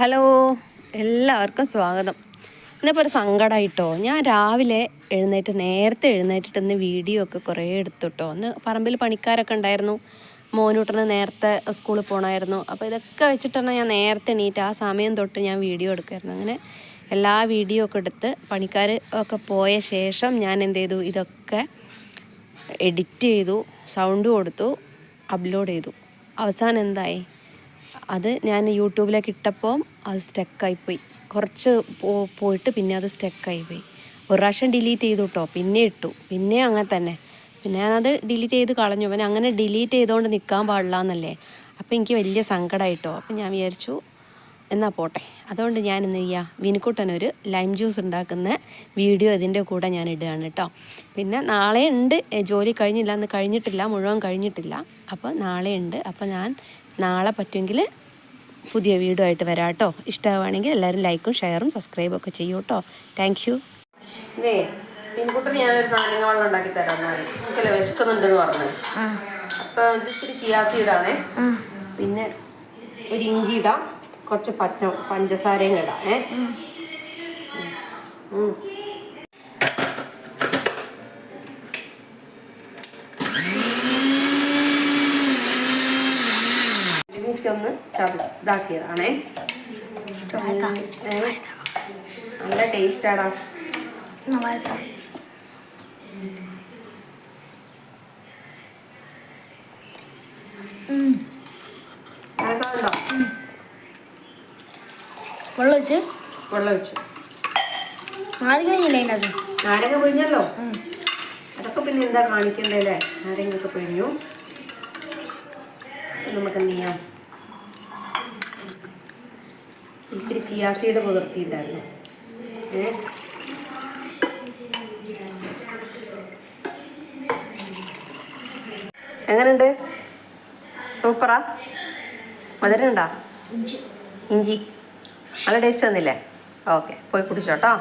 Hello, എല്ലാവർക്കും സ്വാഗതം. ഇന്നിപ്പോൾ ഒരു സങ്കടമായിട്ടോ. ഞാൻ രാവിലെ നേരത്തെ എഴുന്നേറ്റിട്ട് ഇന്ന് വീഡിയോ ഒക്കെ കുറേ എടുത്തുട്ടോ. ഒന്ന് പറമ്പിൽ പണിക്കാരൊക്കെ ഉണ്ടായിരുന്നു. മോനൂട്ടന് നേരത്തെ സ്കൂളിൽ പോകണമായിരുന്നു. അപ്പോൾ ഇതൊക്കെ വെച്ചിട്ടാണ് ഞാൻ നേരത്തെ എണീറ്റ് ആ സമയം തൊട്ട് ഞാൻ വീഡിയോ എടുക്കുമായിരുന്നു. അങ്ങനെ എല്ലാ വീഡിയോ ഒക്കെ എടുത്ത് പണിക്കാർ ഒക്കെ പോയ ശേഷം ഞാൻ എന്ത് ചെയ്തു, ഇതൊക്കെ എഡിറ്റ് ചെയ്തു, സൗണ്ട് കൊടുത്തു, അപ്ലോഡ് ചെയ്തു. അവസാനം എന്തായി, അത് ഞാൻ യൂട്യൂബിലേക്ക് ഇട്ടപ്പോൾ അത് സ്റ്റക്കായിപ്പോയി. കുറച്ച് പോയിട്ട് പിന്നെ അത് സ്റ്റക്കായിപ്പോയി. ഒരു പ്രാവശ്യം ഡിലീറ്റ് ചെയ്തു കേട്ടോ, പിന്നെ ഇട്ടു, പിന്നെ അങ്ങനെ തന്നെ. പിന്നെ ഞാനത് ഡിലീറ്റ് ചെയ്ത് കളഞ്ഞു. പിന്നെ അങ്ങനെ ഡിലീറ്റ് ചെയ്തുകൊണ്ട് നിൽക്കാൻ പാടില്ല എന്നല്ലേ. അപ്പോൾ എനിക്ക് വലിയ സങ്കടമായിട്ടോ. അപ്പം ഞാൻ വിചാരിച്ചു എന്നാൽ പോട്ടെ. അതുകൊണ്ട് ഞാൻ ഇന്ന് വിനുക്കുട്ടനൊരു ലൈം ജ്യൂസ് ഉണ്ടാക്കുന്ന വീഡിയോ ഇതിൻ്റെ കൂടെ ഞാൻ ഇടുകയാണ് കേട്ടോ. പിന്നെ നാളെ ഉണ്ട്, ജോലി കഴിഞ്ഞില്ല, അന്ന് കഴിഞ്ഞിട്ടില്ല, മുഴുവൻ കഴിഞ്ഞിട്ടില്ല. അപ്പോൾ നാളെ ഉണ്ട്. അപ്പോൾ ഞാൻ നാളെ പറ്റുമെങ്കിൽ പുതിയ വീഡിയോ ആയിട്ട് വരാം കേട്ടോ. ഇഷ്ടമാവുകയാണെങ്കിൽ എല്ലാവരും ലൈക്കും ഷെയറും സബ്സ്ക്രൈബും ഒക്കെ ചെയ്യൂ കേട്ടോ. Thank you. ഇതേ പിൻകുട്ടിന് ഞാനൊരു നാരങ്ങ വെള്ളം ഉണ്ടാക്കി തരാം. എനിക്കല്ലേ വിശക്കുന്നുണ്ടെന്ന് പറഞ്ഞു. അപ്പോൾ ഇത്തിരി ചിയാസീഡാണേ, പിന്നെ ഒരു ഇഞ്ചി ഇടാം, കുറച്ച് പഞ്ചസാരയും ഇടാം. ഒന്ന് ഇതാക്കിയതാണേ. നല്ല ടേസ്റ്റാടാ. വെള്ളം ഒഴിച്ചു നാരങ്ങ പിഴിഞ്ഞല്ലോ. അതൊക്കെ പിന്നെ എന്താ കാണിക്കണ്ടേ അല്ലേ. നാരങ്ങയൊക്കെ പിഴിഞ്ഞു. നമുക്ക് എന്ത് ചെയ്യാം, ഇത്തിരി ചിയാസീഡ് പുതിർത്തിയിട്ടുണ്ടായിരുന്നു. എങ്ങനെയുണ്ട്? സൂപ്പറാ? മധുരം ഉണ്ടോ? ഇഞ്ചി നല്ല ടേസ്റ്റ് വന്നില്ലേ? ഓക്കെ, പോയി കുടിച്ചോട്ടോ.